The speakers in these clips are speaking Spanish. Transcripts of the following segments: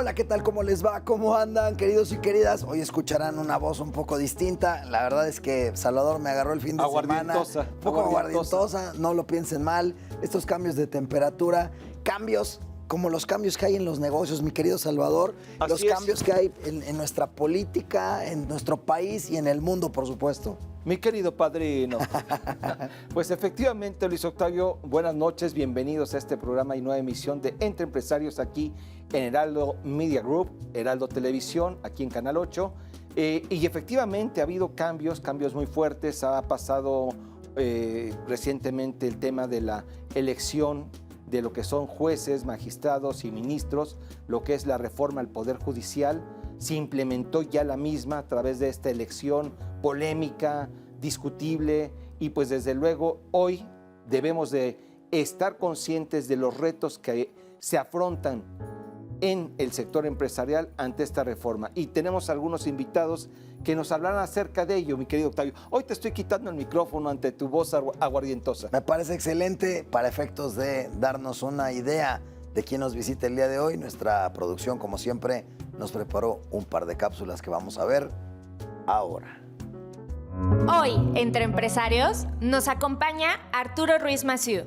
Hola, ¿qué tal? ¿Cómo les va? ¿Cómo andan, queridos y queridas? Hoy escucharán una voz un poco distinta. La verdad es que Salvador me agarró el fin de semana. Un poco aguardientosa, no lo piensen mal. Estos cambios de temperatura, cambios como los cambios que hay en los negocios, mi querido Salvador, los cambios que hay en nuestra política, en nuestro país y en el mundo, por supuesto. Mi querido padrino. Pues efectivamente, Luis Octavio, buenas noches, bienvenidos a este programa y nueva emisión de Entre Empresarios aquí en Heraldo Media Group, Heraldo Televisión, aquí en Canal 8. Y efectivamente ha habido cambios muy fuertes. Ha pasado recientemente el tema de la elección de lo que son jueces, magistrados y ministros, lo que es la reforma al Poder Judicial. Se implementó ya la misma a través de esta elección polémica, discutible, y pues desde luego hoy debemos de estar conscientes de los retos que se afrontan en el sector empresarial ante esta reforma. Y tenemos algunos invitados que nos hablarán acerca de ello, mi querido Octavio. Hoy te estoy quitando el micrófono ante tu voz aguardientosa. Me parece excelente para efectos de darnos una idea de quién nos visita el día de hoy. Nuestra producción, como siempre, nos preparó un par de cápsulas que vamos a ver ahora. Hoy, entre empresarios, nos acompaña Arturo Ruiz Massieu,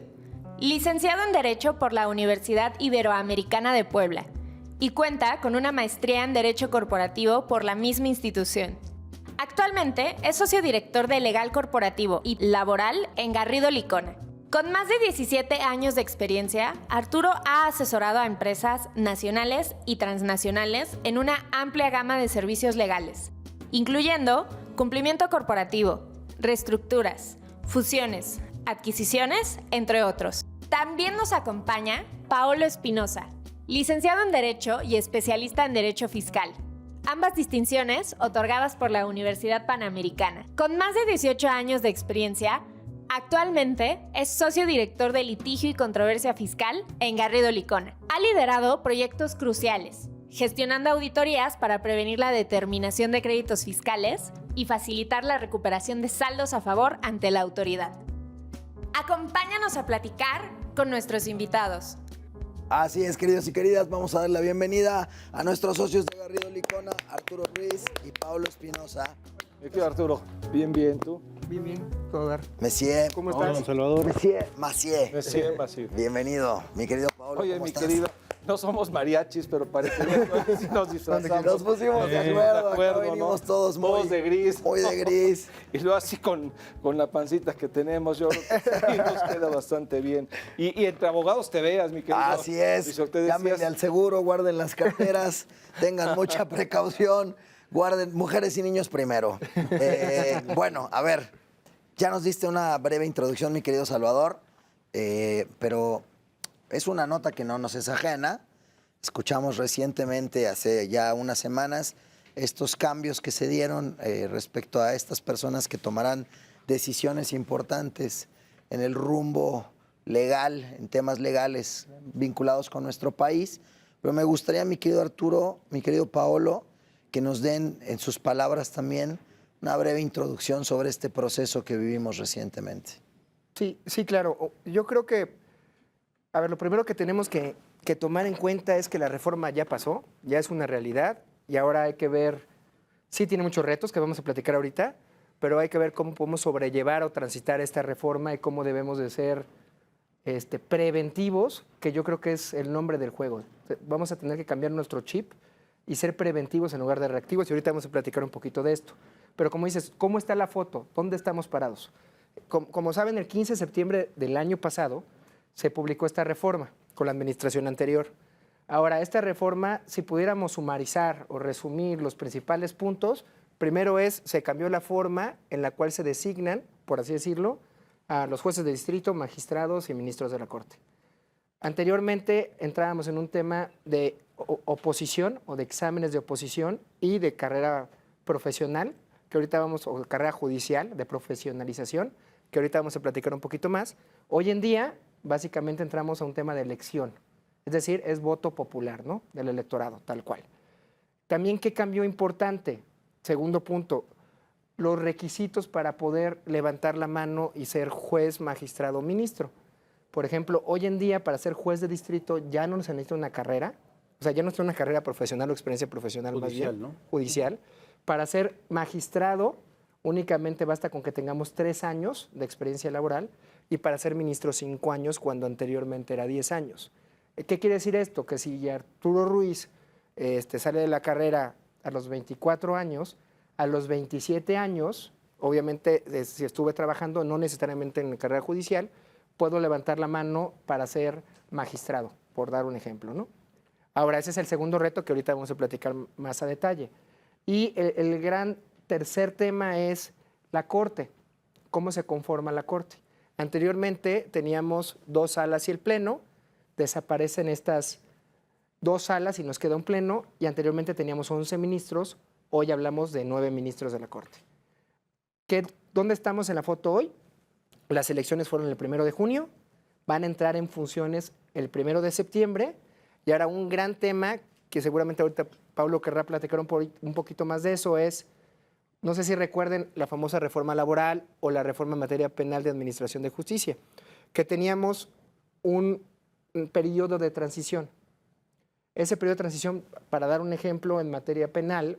licenciado en Derecho por la Universidad Iberoamericana de Puebla y cuenta con una maestría en Derecho Corporativo por la misma institución. Actualmente es socio director de Legal Corporativo y Laboral en Garrido Licona. Con más de 17 años de experiencia, Arturo ha asesorado a empresas nacionales y transnacionales en una amplia gama de servicios legales, incluyendo cumplimiento corporativo, reestructuras, fusiones, adquisiciones, entre otros. También nos acompaña Paolo Espinosa, licenciado en Derecho y especialista en Derecho Fiscal. Ambas distinciones otorgadas por la Universidad Panamericana. Con más de 18 años de experiencia, actualmente es socio director de Litigio y Controversia Fiscal en Garrido Licona. Ha liderado proyectos cruciales, gestionando auditorías para prevenir la determinación de créditos fiscales y facilitar la recuperación de saldos a favor ante la autoridad. Acompáñanos a platicar con nuestros invitados. Así es, queridos y queridas, vamos a dar la bienvenida a nuestros socios de Garrido Licona, Arturo Ruiz y Paolo Espinosa. Mi querido Arturo, bien, ¿tú? Bien, todo dar. Monsieur. ¿Cómo estás? Hola, Salvador. Massieu. Massieu. Bienvenido, mi querido Paolo. Oye, ¿cómo mi estás? querido, no somos mariachis, pero parece que sí nos disfrazamos. Nos pusimos de acuerdo, acá venimos ¿no? todos muy de gris. Muy de gris. Y luego así con la pancita que tenemos, yo creo que sí nos queda bastante bien. Y entre abogados te veas, mi querido. Así es, llámenle al seguro, guarden las carteras, tengan mucha precaución, guarden mujeres y niños primero. Bueno, a ver, ya nos diste una breve introducción, mi querido Salvador, pero es una nota que no nos es ajena. Escuchamos recientemente, hace ya unas semanas, estos cambios que se dieron respecto a estas personas que tomarán decisiones importantes en el rumbo legal, en temas legales vinculados con nuestro país. Pero me gustaría, mi querido Arturo, mi querido Paolo, que nos den en sus palabras también una breve introducción sobre este proceso que vivimos recientemente. Sí, claro. Yo creo que, a ver, lo primero que tenemos que tomar en cuenta es que la reforma ya pasó, ya es una realidad y ahora hay que ver, sí tiene muchos retos que vamos a platicar ahorita, pero hay que ver cómo podemos sobrellevar o transitar esta reforma y cómo debemos de ser preventivos, que yo creo que es el nombre del juego. Vamos a tener que cambiar nuestro chip y ser preventivos en lugar de reactivos, y ahorita vamos a platicar un poquito de esto. Pero como dices, ¿cómo está la foto? ¿Dónde estamos parados? Como saben, el 15 de septiembre del año pasado se publicó esta reforma con la administración anterior. Ahora, esta reforma, si pudiéramos sumarizar o resumir los principales puntos, primero se cambió la forma en la cual se designan, por así decirlo, a los jueces de distrito, magistrados y ministros de la Corte. Anteriormente entrábamos en un tema de oposición o de exámenes de oposición y de carrera profesional, que ahorita o carrera judicial, de profesionalización, que ahorita vamos a platicar un poquito más. Hoy en día, básicamente entramos a un tema de elección, es decir, es voto popular, ¿no? Del electorado, tal cual. También, ¿qué cambió importante? Segundo punto, los requisitos para poder levantar la mano y ser juez, magistrado, ministro. Por ejemplo, hoy en día, para ser juez de distrito ya no se necesita una carrera, o sea, ya no es una carrera profesional o experiencia profesional Judicial, más bien, ¿no? judicial. Para ser magistrado únicamente basta con que tengamos 3 años de experiencia laboral y para ser ministro 5 años cuando anteriormente era 10 años. ¿Qué quiere decir esto? Que si Arturo Ruiz sale de la carrera a los 24 años, a los 27 años, obviamente si estuve trabajando no necesariamente en la carrera judicial, puedo levantar la mano para ser magistrado, por dar un ejemplo, ¿no? Ahora, ese es el segundo reto que ahorita vamos a platicar más a detalle. Y el gran tercer tema es la Corte, cómo se conforma la Corte. Anteriormente teníamos 2 salas y el Pleno, desaparecen estas 2 salas y nos queda un Pleno, y anteriormente teníamos 11 ministros, hoy hablamos de 9 ministros de la Corte. ¿Dónde estamos en la foto hoy? Las elecciones fueron el 1 de junio, van a entrar en funciones el 1 de septiembre, y ahora un gran tema que seguramente ahorita Pablo querrá platicar un poquito más de eso es, no sé si recuerden la famosa reforma laboral o la reforma en materia penal de administración de justicia, que teníamos un periodo de transición. Ese periodo de transición, para dar un ejemplo, en materia penal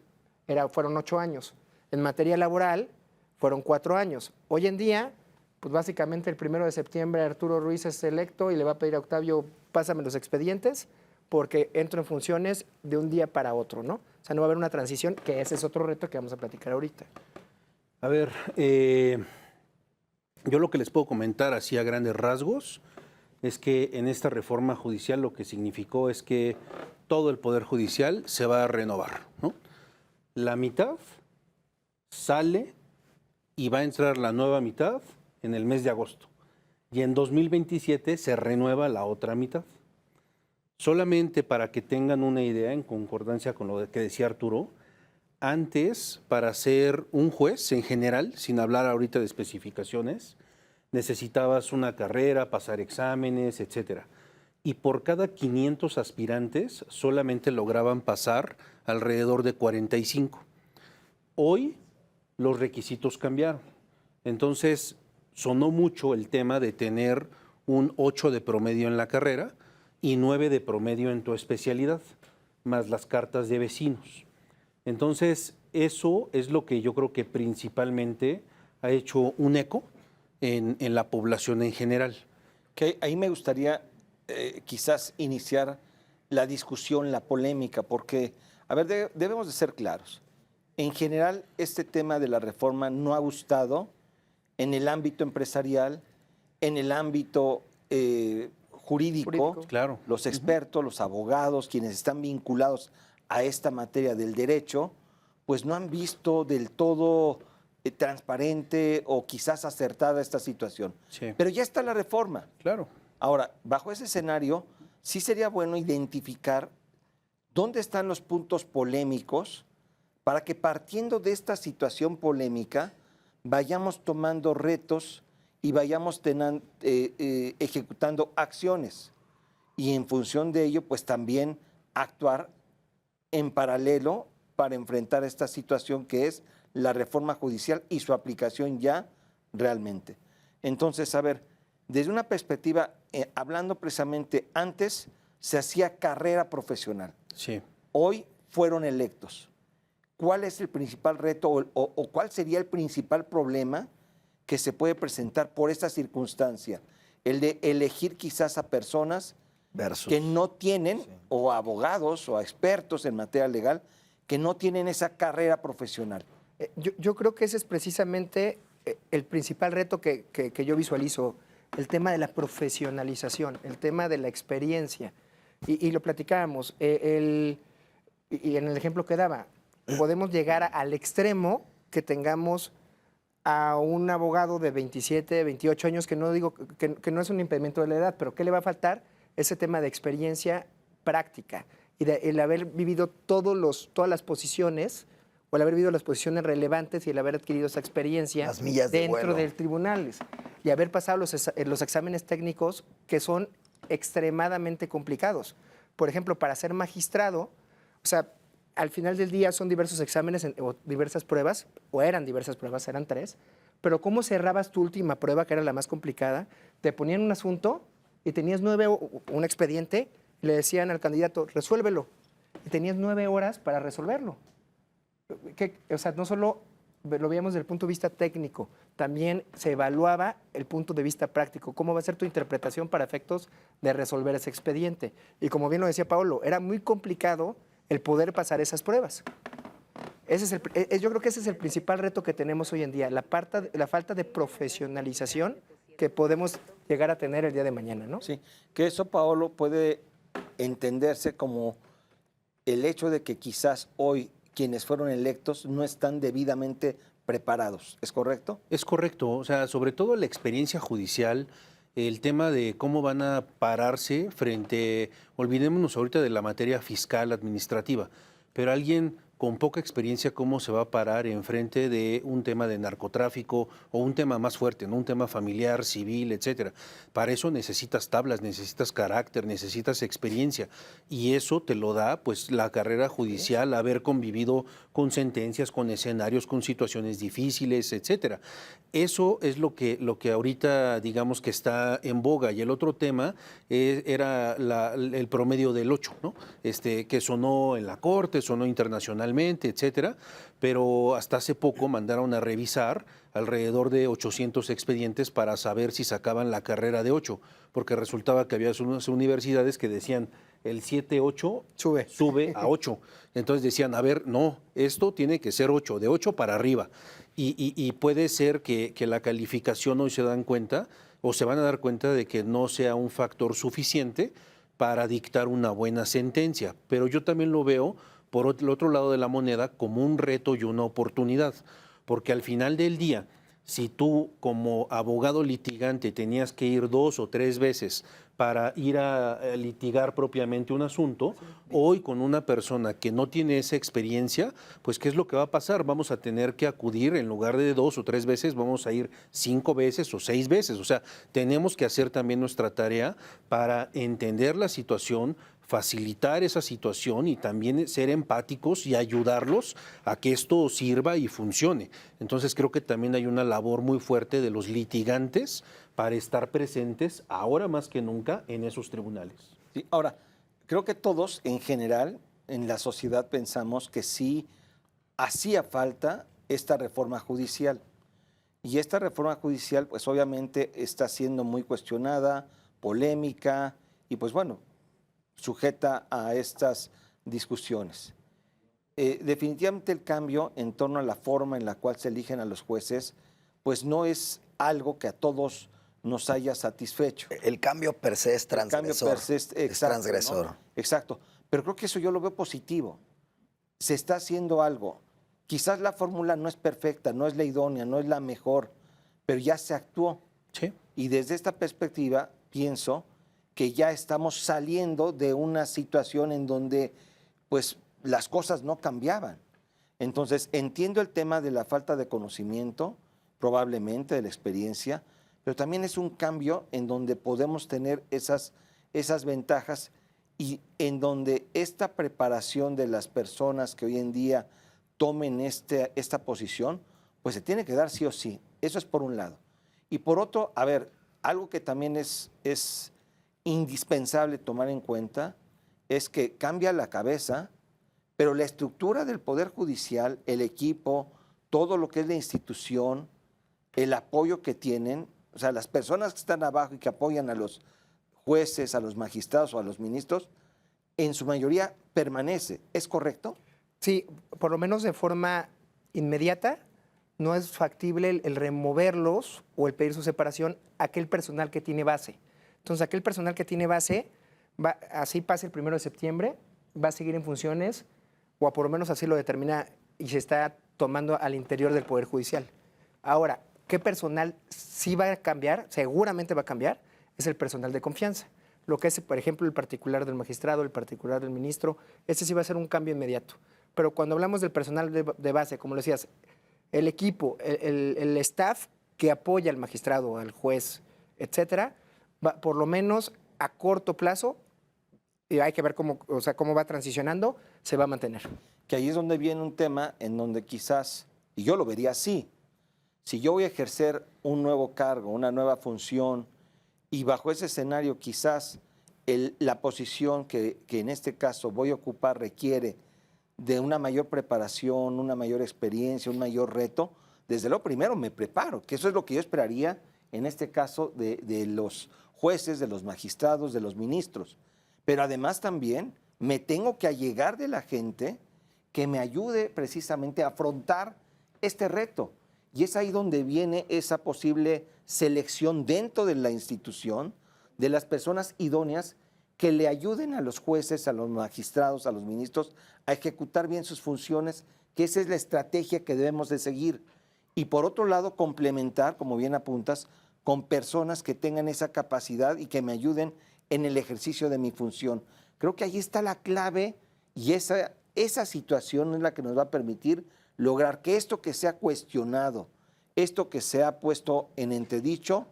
fueron 8 años, en materia laboral fueron 4 años. Hoy en día, pues básicamente el 1 de septiembre Arturo Ruiz es electo y le va a pedir a Octavio, pásame los expedientes, porque entro en funciones de un día para otro, ¿no? O sea, no va a haber una transición, que ese es otro reto que vamos a platicar ahorita. A ver, yo lo que les puedo comentar así a grandes rasgos es que en esta reforma judicial lo que significó es que todo el Poder Judicial se va a renovar, ¿no? La mitad sale y va a entrar la nueva mitad en el mes de agosto. Y en 2027 se renueva la otra mitad. Solamente para que tengan una idea, en concordancia con lo que decía Arturo, antes, para ser un juez en general, sin hablar ahorita de especificaciones, necesitabas una carrera, pasar exámenes, etcétera. Y por cada 500 aspirantes solamente lograban pasar alrededor de 45. Hoy los requisitos cambiaron. Entonces, sonó mucho el tema de tener un 8 de promedio en la carrera y 9 de promedio en tu especialidad, más las cartas de vecinos. Entonces, eso es lo que yo creo que principalmente ha hecho un eco en la población en general. Que ahí me gustaría quizás iniciar la discusión, la polémica, porque, a ver, debemos de ser claros. En general, este tema de la reforma no ha gustado en el ámbito empresarial, en el ámbito jurídico. Claro. Los expertos, los abogados, quienes están vinculados a esta materia del derecho, pues no han visto del todo transparente o quizás acertada esta situación. Sí. Pero ya está la reforma. Claro. Ahora, bajo ese escenario, sí sería bueno identificar dónde están los puntos polémicos para que partiendo de esta situación polémica vayamos tomando retos y vayamos ejecutando acciones. Y en función de ello, pues también actuar en paralelo para enfrentar esta situación que es la reforma judicial y su aplicación ya realmente. Entonces, a ver, desde una perspectiva, hablando precisamente antes, se hacía carrera profesional. Sí. Hoy fueron electos. ¿Cuál es el principal reto o cuál sería el principal problema que se puede presentar por esta circunstancia? El de elegir quizás a personas que no tienen, o abogados o expertos en materia legal, que no tienen esa carrera profesional. Yo creo que ese es precisamente el principal reto que yo visualizo, el tema de la profesionalización, el tema de la experiencia. Y lo platicábamos, y en el ejemplo que daba, podemos llegar al extremo que tengamos a un abogado de 27, 28 años, que no digo que no es un impedimento de la edad, pero ¿qué le va a faltar? Ese tema de experiencia práctica y el haber vivido todas las posiciones, o el haber vivido las posiciones relevantes y el haber adquirido esa experiencia Las millas de dentro vuelo. de tribunales y haber pasado los exámenes técnicos que son extremadamente complicados. Por ejemplo, para ser magistrado, o sea, al final del día son diversos exámenes o diversas pruebas, o eran diversas pruebas, eran 3, pero ¿cómo cerrabas tu última prueba, que era la más complicada? Te ponían un asunto y tenías 9, un expediente le decían al candidato, resuélvelo. Y tenías 9 horas para resolverlo. O sea, no solo lo veíamos desde el punto de vista técnico, también se evaluaba el punto de vista práctico, cómo va a ser tu interpretación para efectos de resolver ese expediente. Y como bien lo decía Paolo, era muy complicado el poder pasar esas pruebas. Yo creo que ese es el principal reto que tenemos hoy en día, la falta de profesionalización que podemos llegar a tener el día de mañana, ¿no? Sí, que eso, Paolo, puede entenderse como el hecho de que quizás hoy quienes fueron electos no están debidamente preparados, ¿es correcto? Es correcto, o sea, sobre todo la experiencia judicial, el tema de cómo van a pararse frente, olvidémonos ahorita de la materia fiscal administrativa, pero alguien con poca experiencia, cómo se va a parar enfrente de un tema de narcotráfico o un tema más fuerte, ¿no? Un tema familiar, civil, etcétera. Para eso necesitas tablas, necesitas carácter, necesitas experiencia y eso te lo da pues la carrera judicial, haber convivido con sentencias, con escenarios, con situaciones difíciles, etcétera. Eso es lo que ahorita digamos que está en boga. Y el otro tema era el promedio del 8, ¿no? Que sonó en la Corte, sonó internacionalmente, etcétera, pero hasta hace poco mandaron a revisar alrededor de 800 expedientes para saber si sacaban la carrera de 8, porque resultaba que había unas universidades que decían el 7-8 sube a 8. Entonces decían, a ver, no, esto tiene que ser 8, de 8 para arriba. Y puede ser que la calificación hoy se dan cuenta o se van a dar cuenta de que no sea un factor suficiente para dictar una buena sentencia. Pero yo también lo veo por el otro lado de la moneda como un reto y una oportunidad, porque al final del día, si tú como abogado litigante tenías que ir 2 o 3 veces para ir a litigar propiamente un asunto, hoy con una persona que no tiene esa experiencia, pues ¿qué es lo que va a pasar? Vamos a tener que acudir, en lugar de 2 o 3 veces, vamos a ir 5 veces o 6 veces. O sea, tenemos que hacer también nuestra tarea para entender la situación, facilitar esa situación y también ser empáticos y ayudarlos a que esto sirva y funcione. Entonces creo que también hay una labor muy fuerte de los litigantes para estar presentes ahora más que nunca en esos tribunales. Sí, ahora, creo que todos en general en la sociedad pensamos que sí hacía falta esta reforma judicial. Y esta reforma judicial pues obviamente está siendo muy cuestionada, polémica y pues bueno, sujeta a estas discusiones. Definitivamente el cambio en torno a la forma en la cual se eligen a los jueces, pues no es algo que a todos nos haya satisfecho. El cambio per se es transgresor. El cambio per se es transgresor. ¿no? Exacto. Pero creo que eso yo lo veo positivo. Se está haciendo algo. Quizás la fórmula no es perfecta, no es la idónea, no es la mejor, pero ya se actuó. Sí. Y desde esta perspectiva pienso que ya estamos saliendo de una situación en donde pues las cosas no cambiaban. Entonces entiendo el tema de la falta de conocimiento, probablemente de la experiencia, pero también es un cambio en donde podemos tener esas ventajas y en donde esta preparación de las personas que hoy en día tomen esta posición, pues se tiene que dar sí o sí. Eso es por un lado. Y por otro, a ver, algo que también es indispensable tomar en cuenta es que cambia la cabeza, pero la estructura del Poder Judicial, el equipo, todo lo que es la institución, el apoyo que tienen, o sea, las personas que están abajo y que apoyan a los jueces, a los magistrados o a los ministros, en su mayoría permanece. ¿Es correcto? Sí, por lo menos de forma inmediata, no es factible el removerlos o el pedir su separación a aquel personal que tiene base. Entonces, aquel personal que tiene base, así pase el 1 de septiembre, va a seguir en funciones, o por lo menos así lo determina y se está tomando al interior del Poder Judicial. Ahora, ¿qué personal sí va a cambiar? Seguramente va a cambiar, es el personal de confianza. Lo que es, por ejemplo, el particular del magistrado, el particular del ministro, ese sí va a ser un cambio inmediato. Pero cuando hablamos del personal de base, como lo decías, el equipo, el staff que apoya al magistrado, al juez, etcétera, por lo menos a corto plazo, y hay que ver cómo va transicionando, se va a mantener. Que ahí es donde viene un tema en donde quizás, y yo lo vería así, si yo voy a ejercer un nuevo cargo, una nueva función, y bajo ese escenario quizás la posición que en este caso voy a ocupar requiere de una mayor preparación, una mayor experiencia, un mayor reto, desde lo primero me preparo, que eso es lo que yo esperaría en este caso de los jueces, de los magistrados, de los ministros. Pero además también me tengo que allegar de la gente que me ayude precisamente a afrontar este reto. Y es ahí donde viene esa posible selección dentro de la institución de las personas idóneas que le ayuden a los jueces, a los magistrados, a los ministros a ejecutar bien sus funciones, que esa es la estrategia que debemos de seguir. Y por otro lado, complementar, como bien apuntas, con personas que tengan esa capacidad y que me ayuden en el ejercicio de mi función. Creo que ahí está la clave y esa situación es la que nos va a permitir lograr que esto que se ha cuestionado, esto que se ha puesto en entredicho,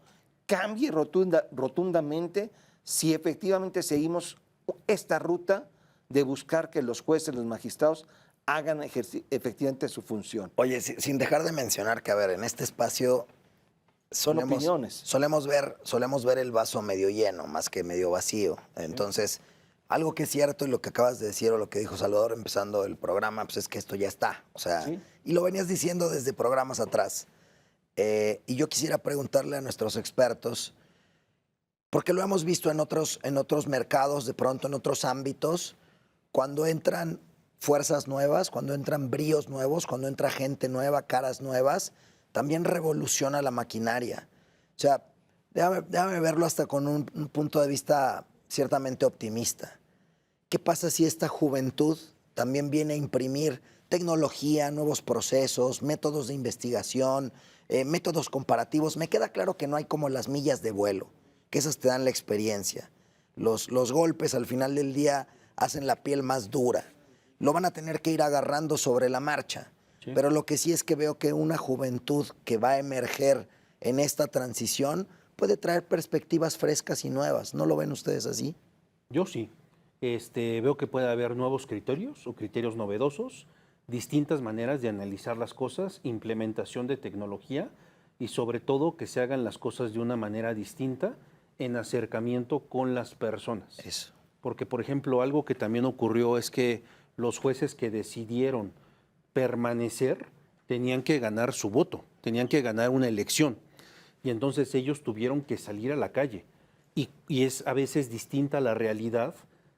cambie rotundamente si efectivamente seguimos esta ruta de buscar que los jueces, los magistrados hagan efectivamente su función. Oye, sin dejar de mencionar que, a ver, en este espacio Son opiniones. solemos ver el vaso medio lleno más que medio vacío. Entonces, algo que es cierto y lo que acabas de decir o lo que dijo Salvador empezando el programa, pues es que esto ya está. O sea, Sí. y lo venías diciendo desde programas atrás. Y yo quisiera preguntarle a nuestros expertos, porque lo hemos visto en otros mercados, de pronto en otros ámbitos, cuando entran fuerzas nuevas, cuando entran bríos nuevos, cuando entra gente nueva, caras nuevas, también revoluciona la maquinaria. O sea, déjame verlo hasta con un punto de vista ciertamente optimista. ¿Qué pasa si esta juventud también viene a imprimir tecnología, nuevos procesos, métodos de investigación, métodos comparativos? Me queda claro que no hay como las millas de vuelo, que esas te dan la experiencia. Los golpes al final del día hacen la piel más dura. Lo van a tener que ir agarrando sobre la marcha. Sí. Pero lo que sí es que veo que una juventud que va a emerger en esta transición puede traer perspectivas frescas y nuevas. ¿No lo ven ustedes así? Yo sí. Veo que puede haber nuevos criterios o criterios novedosos, distintas maneras de analizar las cosas, implementación de tecnología y sobre todo que se hagan las cosas de una manera distinta en acercamiento con las personas. Eso. Porque, por ejemplo, algo que también ocurrió es que los jueces que decidieron permanecer tenían que ganar su voto, tenían que ganar una elección. Y entonces ellos tuvieron que salir a la calle. Y es a veces distinta la realidad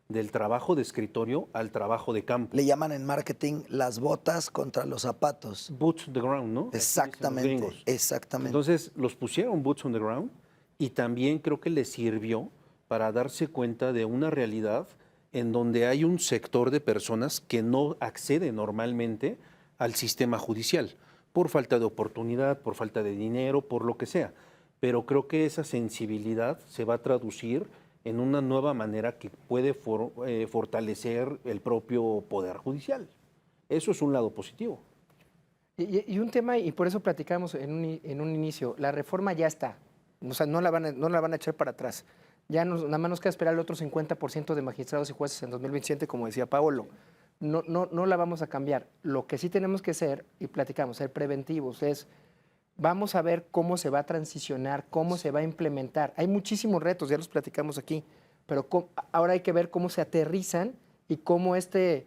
del trabajo de escritorio al trabajo de campo. Le llaman en marketing las botas contra los zapatos. Boots on the ground, ¿no? Exactamente, exactamente. Entonces los pusieron boots on the ground y también creo que les sirvió para darse cuenta de una realidad en donde hay un sector de personas que no accede normalmente al sistema judicial, por falta de oportunidad, por falta de dinero, por lo que sea. Pero creo que esa sensibilidad se va a traducir en una nueva manera que puede fortalecer el propio Poder Judicial. Eso es un lado positivo. Y un tema, y por eso platicamos en un inicio, la reforma ya está. O sea, no la van a echar para atrás. Ya nada más nos queda esperar el otro 50% de magistrados y jueces en 2027, como decía Paolo. No la vamos a cambiar. Lo que sí tenemos que ser, y platicamos, ser preventivos, es vamos a ver cómo se va a transicionar, cómo se va a implementar. Hay muchísimos retos, ya los platicamos aquí, pero ahora hay que ver cómo se aterrizan y cómo este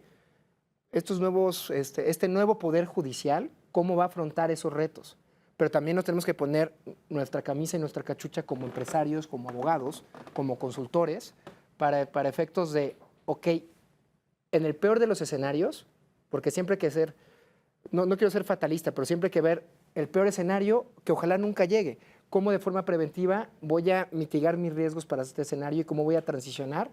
nuevo Poder Judicial, cómo va a afrontar esos retos. Pero también nos tenemos que poner nuestra camisa y nuestra cachucha como empresarios, como abogados, como consultores, para efectos de, ok, en el peor de los escenarios, porque siempre hay que ser, no quiero ser fatalista, pero siempre hay que ver el peor escenario que ojalá nunca llegue. Cómo de forma preventiva voy a mitigar mis riesgos para este escenario y cómo voy a transicionar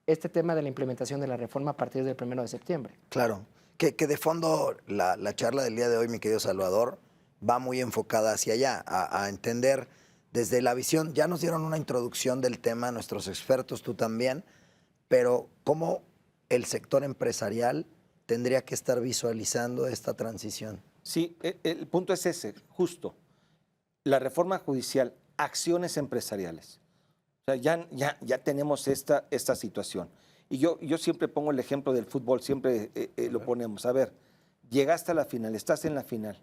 este tema de la implementación de la reforma a partir del 1 de septiembre. Claro, que de fondo la charla del día de hoy, mi querido Salvador, va muy enfocada hacia allá, a entender desde la visión. Ya nos dieron una introducción del tema, nuestros expertos, tú también, pero cómo el sector empresarial tendría que estar visualizando esta transición. Sí, el punto es ese, justo. La reforma judicial, acciones empresariales. O sea, ya tenemos esta situación. Y yo siempre pongo el ejemplo del fútbol, siempre lo ponemos. A ver, llegaste a la final, estás en la final,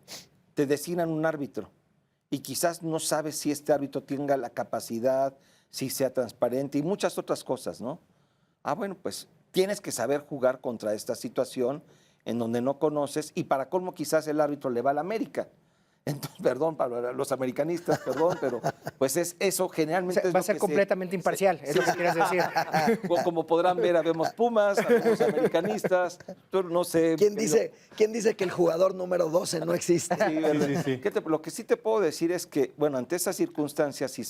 te designan un árbitro y quizás no sabes si este árbitro tenga la capacidad, sí sea transparente y muchas otras cosas, ¿no? Ah, bueno, pues tienes que saber jugar contra esta situación en donde no conoces y para colmo quizás el árbitro le va al América. Entonces, perdón para los americanistas, perdón, pero pues es eso generalmente. O sea, va a ser completamente imparcial, es lo que quieres decir. Como podrán ver, habemos Pumas, habemos americanistas, no sé. ¿Quién dice que el jugador número 12 no existe? Sí. Lo que sí te puedo decir es que, bueno, ante esas circunstancias, si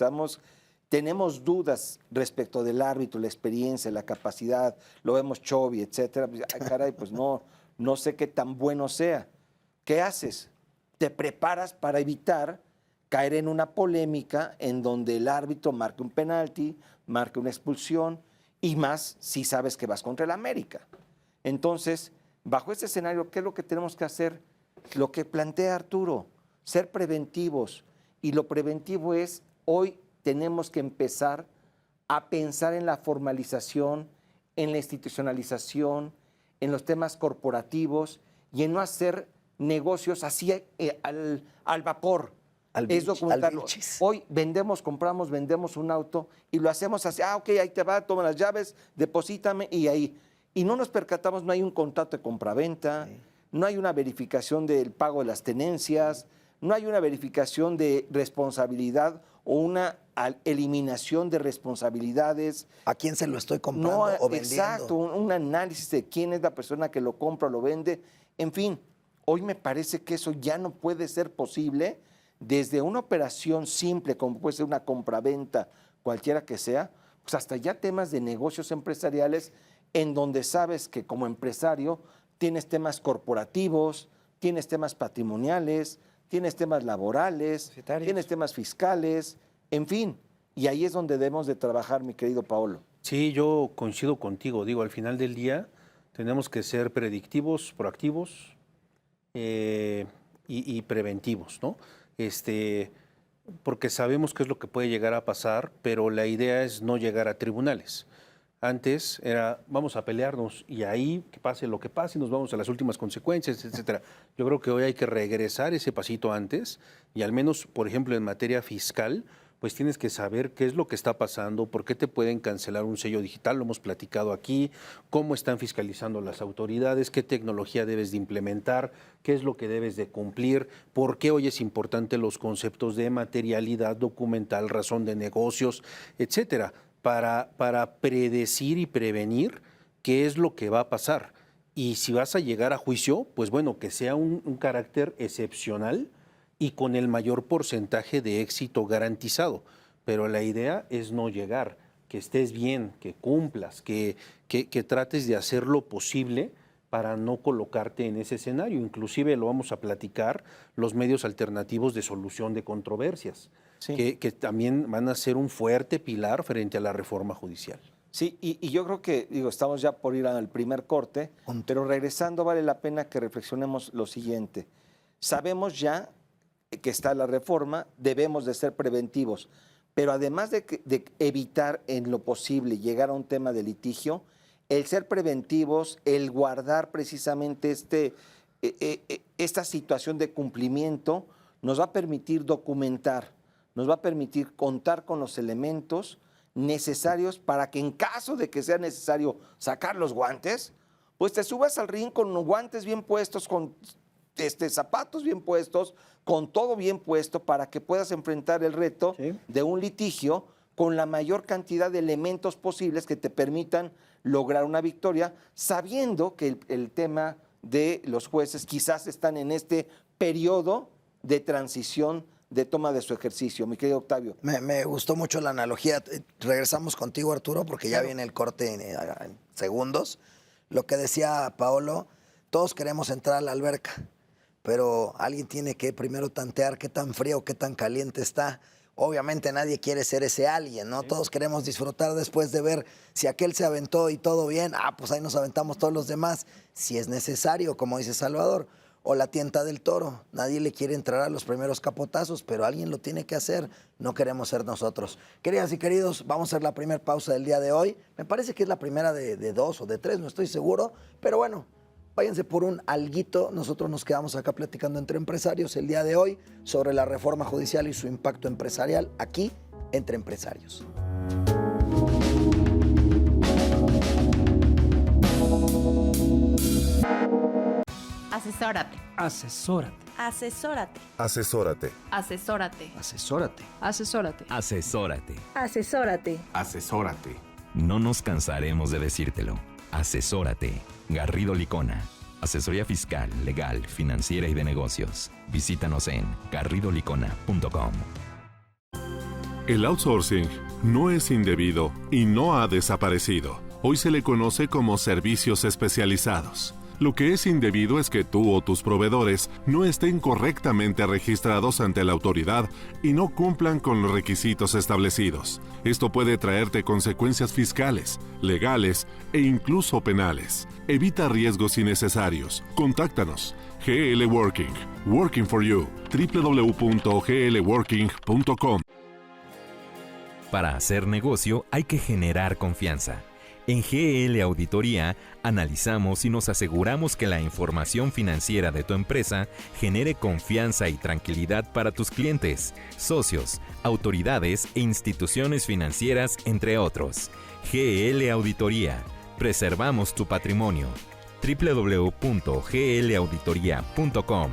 tenemos dudas respecto del árbitro, la experiencia, la capacidad, lo vemos Chovy, etcétera, pues, ay, caray, pues no sé qué tan bueno sea. ¿Qué haces? Te preparas para evitar caer en una polémica en donde el árbitro marque un penalti, marque una expulsión, y más si sabes que vas contra el América. Entonces, bajo este escenario, ¿qué es lo que tenemos que hacer? Lo que plantea Arturo, ser preventivos. Y lo preventivo es, hoy tenemos que empezar a pensar en la formalización, en la institucionalización, en los temas corporativos y en no hacer negocios así al vapor. Es documentarlo. Hoy compramos, vendemos un auto y lo hacemos así, ok, ahí te va, toma las llaves, deposítame y ahí. Y no nos percatamos, no hay un contrato de compraventa, no hay una verificación del pago de las tenencias, no hay una verificación de responsabilidad o una eliminación de responsabilidades. ¿A quién se lo estoy comprando o vendiendo? Exacto, un análisis de quién es la persona que lo compra o lo vende. En fin, hoy me parece que eso ya no puede ser posible desde una operación simple, como puede ser una compraventa, cualquiera que sea, pues hasta ya temas de negocios empresariales en donde sabes que como empresario tienes temas corporativos, tienes temas patrimoniales, tienes temas laborales, tienes temas fiscales, en fin. Y ahí es donde debemos de trabajar, mi querido Paolo. Sí, yo coincido contigo. Digo, al final del día tenemos que ser predictivos, proactivos y preventivos, ¿no? Porque sabemos qué es lo que puede llegar a pasar, pero la idea es no llegar a tribunales. Antes era, vamos a pelearnos y ahí que pase lo que pase y nos vamos a las últimas consecuencias, etcétera. Yo creo que hoy hay que regresar ese pasito antes y al menos, por ejemplo, en materia fiscal, pues tienes que saber qué es lo que está pasando, por qué te pueden cancelar un sello digital, lo hemos platicado aquí, cómo están fiscalizando las autoridades, qué tecnología debes de implementar, qué es lo que debes de cumplir, por qué hoy es importante los conceptos de materialidad documental, razón de negocios, etcétera, para predecir y prevenir qué es lo que va a pasar. Y si vas a llegar a juicio, pues bueno, que sea un carácter excepcional y con el mayor porcentaje de éxito garantizado. Pero la idea es no llegar, que estés bien, que cumplas, que trates de hacer lo posible para no colocarte en ese escenario. Inclusive lo vamos a platicar, los medios alternativos de solución de controversias, sí, que también van a ser un fuerte pilar frente a la reforma judicial. Sí, y yo creo que, estamos ya por ir al primer corte, pero regresando vale la pena que reflexionemos lo siguiente. Sabemos ya que está la reforma, debemos de ser preventivos, pero además de evitar en lo posible llegar a un tema de litigio, el ser preventivos, el guardar precisamente esta situación de cumplimiento nos va a permitir documentar, nos va a permitir contar con los elementos necesarios para que en caso de que sea necesario sacar los guantes, pues te subas al ring con los guantes bien puestos, con zapatos bien puestos, con todo bien puesto para que puedas enfrentar el reto de un litigio con la mayor cantidad de elementos posibles que te permitan lograr una victoria, sabiendo que el tema de los jueces quizás están en este periodo de transición de toma de su ejercicio. Mi querido Octavio. Me gustó mucho la analogía. Regresamos contigo, Arturo, porque ya viene el corte en segundos. Lo que decía Paolo, todos queremos entrar a la alberca, pero alguien tiene que primero tantear qué tan frío, qué tan caliente está. Obviamente nadie quiere ser ese alguien, ¿no? Sí. Todos queremos disfrutar después de ver si aquel se aventó y todo bien, pues ahí nos aventamos todos los demás, si es necesario, como dice Salvador. O la tienta del toro, nadie le quiere entrar a los primeros capotazos, pero alguien lo tiene que hacer, no queremos ser nosotros. Queridas y queridos, vamos a hacer la primera pausa del día de hoy. Me parece que es la primera de 2 o de 3, no estoy seguro, pero bueno, váyanse por un alguito. Nosotros nos quedamos acá platicando entre empresarios el día de hoy sobre la reforma judicial y su impacto empresarial aquí Entre Empresarios. Asesórate. Asesórate. Asesórate. Asesórate. Asesórate. Asesórate. Asesórate. Asesórate. Asesórate. Asesórate. No nos cansaremos de decírtelo. Asesórate. Garrido Licona. Asesoría fiscal, legal, financiera y de negocios. Visítanos en garridolicona.com. El outsourcing no es indebido y no ha desaparecido. Hoy se le conoce como servicios especializados. Lo que es indebido es que tú o tus proveedores no estén correctamente registrados ante la autoridad y no cumplan con los requisitos establecidos. Esto puede traerte consecuencias fiscales, legales e incluso penales. Evita riesgos innecesarios. Contáctanos. GL Working. Working for you. www.glworking.com. Para hacer negocio hay que generar confianza. En GL Auditoría analizamos y nos aseguramos que la información financiera de tu empresa genere confianza y tranquilidad para tus clientes, socios, autoridades e instituciones financieras, entre otros. GL Auditoría. Preservamos tu patrimonio. www.glauditoria.com.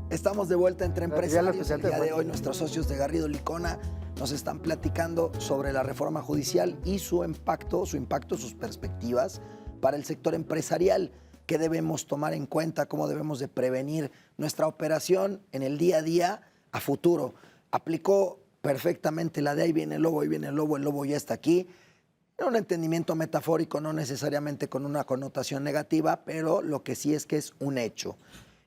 Estamos de vuelta entre empresarios. El día de hoy bueno. nuestros socios de Garrido Licona nos están platicando sobre la reforma judicial y su impacto, sus perspectivas para el sector empresarial. ¿Qué debemos tomar en cuenta? ¿Cómo debemos de prevenir nuestra operación en el día a día a futuro? Aplicó perfectamente la de ahí viene el lobo ya está aquí. En un entendimiento metafórico, no necesariamente con una connotación negativa, pero lo que sí es que es un hecho.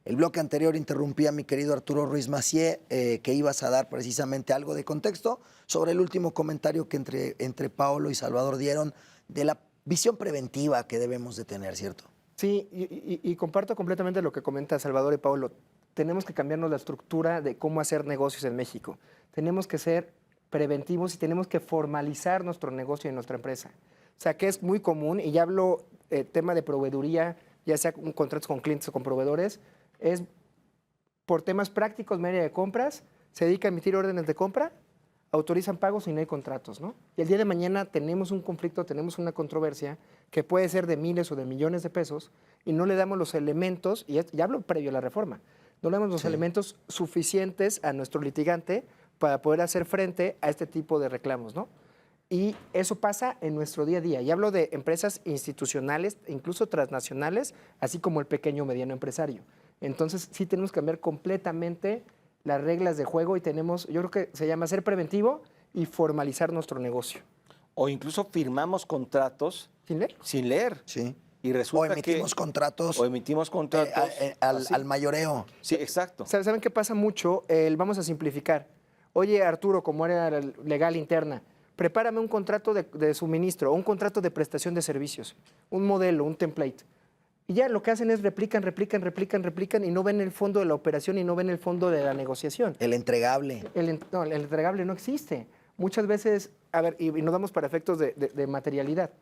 El bloque anterior interrumpía a mi querido Arturo Ruiz Massieu, que ibas a dar precisamente algo de contexto sobre el último comentario que entre Paolo y Salvador dieron de la visión preventiva que debemos de tener, ¿cierto? Sí, y comparto completamente lo que comenta Salvador y Paulo. Tenemos que cambiarnos la estructura de cómo hacer negocios en México. Tenemos que ser preventivos y tenemos que formalizar nuestro negocio y nuestra empresa. O sea, que es muy común, y ya hablo tema de proveeduría, ya sea contratos con clientes o con proveedores, es por temas prácticos, media de compras, se dedica a emitir órdenes de compra, autorizan pagos y no hay contratos, ¿no? Y el día de mañana tenemos un conflicto, tenemos una controversia que puede ser de miles o de millones de pesos y no le damos los elementos, y ya hablo previo a la reforma, no le damos los elementos suficientes a nuestro litigante para poder hacer frente a este tipo de reclamos, ¿no? Y eso pasa en nuestro día a día. Y hablo de empresas institucionales, incluso transnacionales, así como el pequeño o mediano empresario. Entonces, sí tenemos que cambiar completamente las reglas de juego y tenemos, yo creo que se llama ser preventivo y formalizar nuestro negocio. O incluso firmamos contratos ¿Sin leer? sin leer. Sí. Y resulta O emitimos contratos. O emitimos contratos. así. Al mayoreo. Sí, exacto. ¿Saben qué pasa mucho? Vamos a simplificar. Oye, Arturo, como era legal interna, prepárame un contrato de suministro o un contrato de prestación de servicios, un modelo, un template. Y ya lo que hacen es replican y no ven el fondo de la operación y no ven el fondo de la negociación. El entregable. El entregable no existe. Muchas veces, a ver, y nos damos para efectos de materialidad.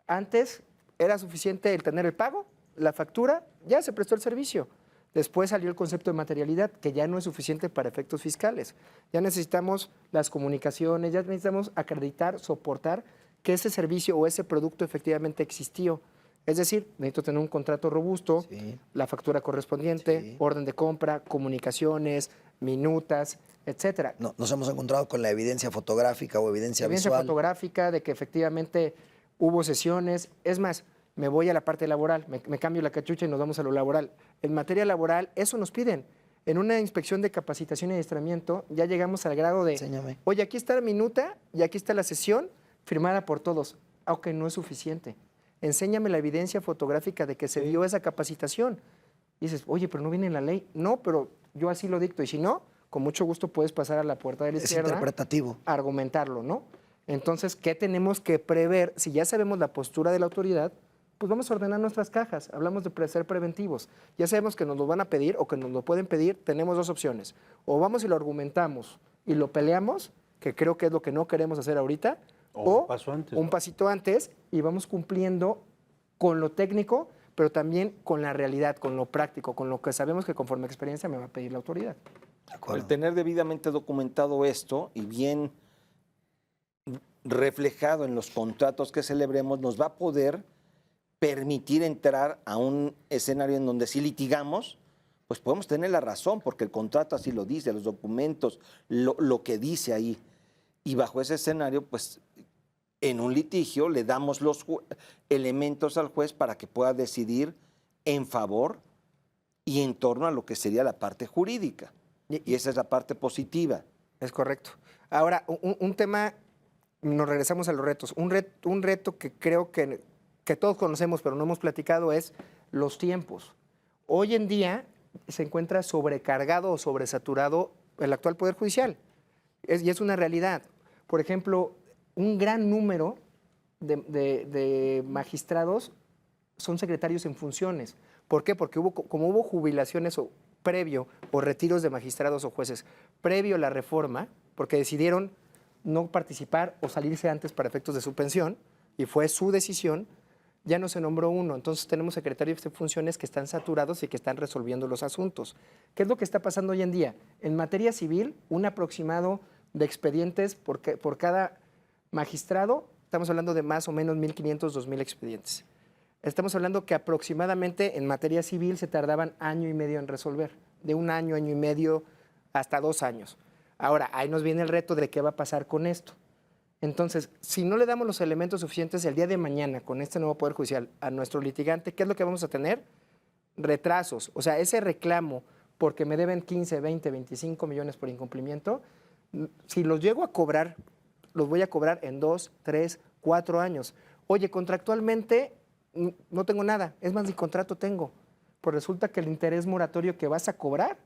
Antes era suficiente el tener el pago, la factura, ya se prestó el servicio. Después salió el concepto de materialidad, que ya no es suficiente para efectos fiscales. Ya necesitamos las comunicaciones, ya necesitamos acreditar, soportar que ese servicio o ese producto efectivamente existió. Es decir, necesito tener un contrato robusto, la factura correspondiente, orden de compra, comunicaciones, minutas, etcétera. No, nos hemos encontrado con la evidencia fotográfica o evidencia visual. Fotográfica de que efectivamente hubo sesiones. Es más, me voy a la parte laboral, me cambio la cachucha y nos vamos a lo laboral. En materia laboral, eso nos piden. En una inspección de capacitación y adiestramiento, ya llegamos al grado de, Enséñame. oye, aquí está la minuta y aquí está la sesión firmada por todos, aunque no es suficiente. Enséñame la evidencia fotográfica de que se dio esa capacitación. Y dices, oye, pero no viene en la ley. No, pero yo así lo dicto. Y si no, con mucho gusto puedes pasar a la puerta de la izquierda. Es interpretativo. A argumentarlo, ¿no? Entonces, ¿qué tenemos que prever? Si ya sabemos la postura de la autoridad, pues vamos a ordenar nuestras cajas. Hablamos de ser preventivos. Ya sabemos que nos lo van a pedir o que nos lo pueden pedir. Tenemos dos opciones. O vamos y lo argumentamos y lo peleamos, que creo que es lo que no queremos hacer ahorita, o un paso antes, un ¿no? pasito antes y vamos cumpliendo con lo técnico, pero también con la realidad, con lo práctico, con lo que sabemos que conforme a experiencia me va a pedir la autoridad. El tener debidamente documentado esto y bien reflejado en los contratos que celebremos nos va a poder permitir entrar a un escenario en donde si litigamos, pues podemos tener la razón, porque el contrato así lo dice, los documentos, lo que dice ahí. Y bajo ese escenario, pues en un litigio le damos los elementos al juez para que pueda decidir en favor y en torno a lo que sería la parte jurídica. Y esa es la parte positiva. Es correcto. Ahora, un tema, nos regresamos a los retos. Un reto que creo que todos conocemos, pero no hemos platicado, es los tiempos. Hoy en día se encuentra sobrecargado o sobresaturado el actual Poder Judicial. Y es una realidad. Por ejemplo, un gran número de magistrados son secretarios en funciones. ¿Por qué? Porque como hubo jubilaciones previo o retiros de magistrados o jueces previo a la reforma, porque decidieron no participar o salirse antes para efectos de su pensión, y fue su decisión, ya no se nombró uno. Entonces tenemos secretarios de funciones que están saturados y que están resolviendo los asuntos. ¿Qué es lo que está pasando hoy en día? En materia civil, un aproximado de expedientes por cada magistrado, estamos hablando de más o menos 1,500, 2,000 expedientes. Estamos hablando que aproximadamente en materia civil se tardaban año y medio en resolver, de un año, año y medio, hasta 2 años. Ahora, ahí nos viene el reto de qué va a pasar con esto. Entonces, si no le damos los elementos suficientes el día de mañana con este nuevo Poder Judicial a nuestro litigante, ¿qué es lo que vamos a tener? Retrasos. O sea, ese reclamo porque me deben 15, 20, 25 millones por incumplimiento, si los llego a cobrar, los voy a cobrar en 2, 3, 4 años. Oye, contractualmente no tengo nada, es más, ni contrato tengo. Pues resulta que el interés moratorio que vas a cobrar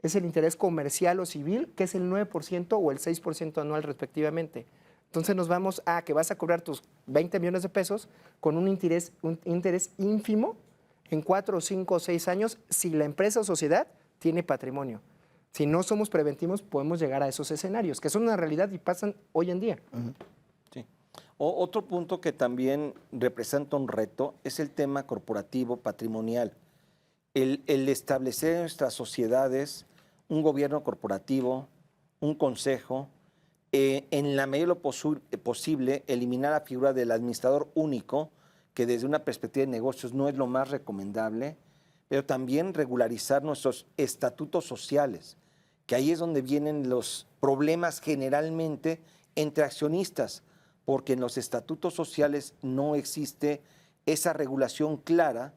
es el interés comercial o civil, que es el 9% o el 6% anual respectivamente. Entonces nos vamos a que vas a cobrar tus 20 millones de pesos con un interés ínfimo en 4, 5 o 6 años si la empresa o sociedad tiene patrimonio. Si no somos preventivos, podemos llegar a esos escenarios, que son una realidad y pasan hoy en día. Sí. Otro punto que también representa un reto es el tema corporativo patrimonial. El establecer en nuestras sociedades un gobierno corporativo, un consejo, en la medida de lo posible eliminar la figura del administrador único, que desde una perspectiva de negocios no es lo más recomendable, pero también regularizar nuestros estatutos sociales, que ahí es donde vienen los problemas generalmente entre accionistas, porque en los estatutos sociales no existe esa regulación clara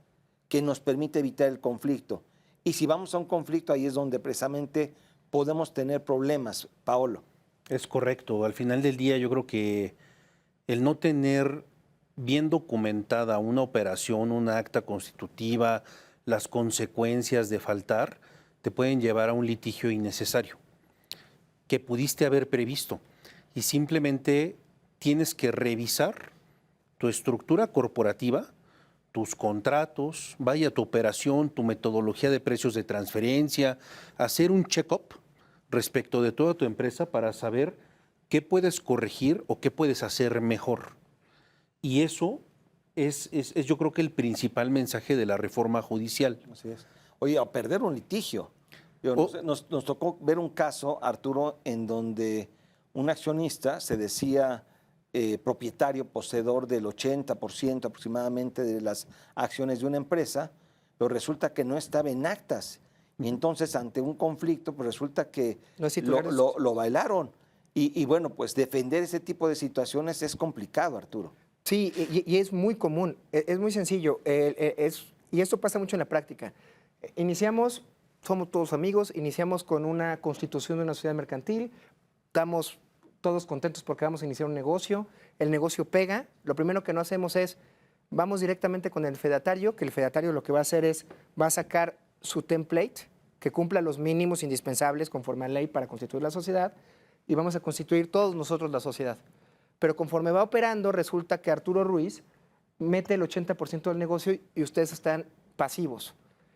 que nos permite evitar el conflicto. Y si vamos a un conflicto, ahí es donde precisamente podemos tener problemas, Paolo. Es correcto. Al final del día yo creo que el no tener bien documentada una operación, una acta constitutiva, las consecuencias de faltar, te pueden llevar a un litigio innecesario que pudiste haber previsto. Y simplemente tienes que revisar tu estructura corporativa, tus contratos, vaya tu operación, tu metodología de precios de transferencia, hacer un check-up respecto de toda tu empresa para saber qué puedes corregir o qué puedes hacer mejor. Y eso es yo creo que el principal mensaje de la reforma judicial. Así es. Oye, a perder un litigio. Nos tocó ver un caso, Arturo, en donde un accionista se decía propietario, poseedor del 80% aproximadamente de las acciones de una empresa, pero resulta que no estaba en actas. Y entonces, ante un conflicto, pues resulta que lo bailaron. Y bueno, pues defender ese tipo de situaciones es complicado, Arturo. Sí, y es muy común, es muy sencillo. Y esto pasa mucho en la práctica. Iniciamos, somos todos amigos, iniciamos con una constitución de una sociedad mercantil, estamos todos contentos porque vamos a iniciar un negocio, el negocio pega, lo primero que no hacemos es, vamos directamente con el fedatario, que el fedatario lo que va a hacer es, va a sacar su template, que cumpla los mínimos indispensables conforme a la ley para constituir la sociedad, y vamos a constituir todos nosotros la sociedad. Pero conforme va operando, resulta que Arturo Ruiz mete el 80% del negocio y ustedes están pasivos.